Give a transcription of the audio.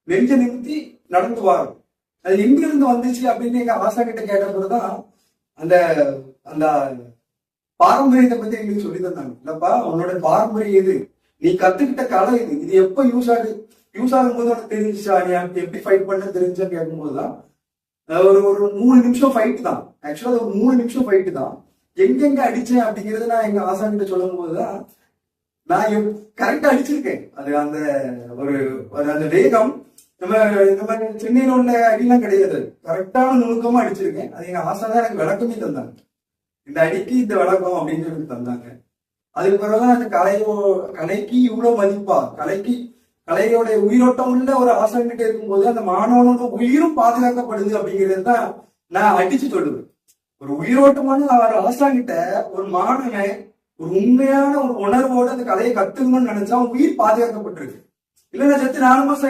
நெஞ்ச நிமித்தி நடந்து வரும். அது எங்கிருந்து வந்துச்சு அப்படின்னு எங்க ஆசா கிட்ட கேட்டப்பதான் அந்த அந்த பாரம்பரியத்தை பத்தி எங்களுக்கு சொல்லி தந்தாங்க. இல்லப்பா, உன்னோட பாரம்பரியம் இது, நீ கத்துக்கிட்ட கலை இது, இது எப்ப யூஸ் ஆகும்போது உனக்கு தெரிஞ்சுச்சா, நீ எப்படி ஃபைட் பண்ண தெரிஞ்சா கேட்கும்போதுதான் ஒரு ஒரு 3 நிமிஷம் ஃபைட் தான். ஆக்சுவலா ஒரு 3 நிமிஷம் ஃபைட் தான். எங்கெங்க அடிச்சேன் அப்படிங்கறத நான் எங்க ஆசா கிட்ட சொல்லும் போதுதான் நான் கரெக்டா அடிச்சிருக்கேன். அது அந்த ஒரு அந்த வேகம் நம்ம இந்த மாதிரி சென்னையில உள்ள அடிலாம் கிடையாது, கரெக்டான நுணுக்கமா அடிச்சிருக்கேன். அது எங்க ஆசா தான் எனக்கு விளக்கமே தந்தாங்க. இந்த அடிக்கு இந்த விளக்கம் அப்படின்னு சொல்லி தந்தாங்க. அதுக்கு பிறகுதான் அந்த கலைக்கு இவ்வளவு மதிப்பா, கலையோட உயிரோட்டம் உள்ள ஒரு ஆசிரியர்கிட்ட இருக்கும்போது அந்த மாணவனோட உயிரும் பாதுகாக்கப்படுது அப்படிங்கிறது தான் நான் அடிச்சு சொல்லுவேன். ஒரு உயிரோட்டமான ஒரு ஆசாங்கிட்ட ஒரு மாணவன் ஒரு உண்மையான ஒரு உணர்வோட அந்த கலையை கத்துக்கணும்னு நினைச்சா உயிர் பாதுகாக்கப்பட்டிருக்கு. இல்லைன்னா சேர்த்து 4 மாசம்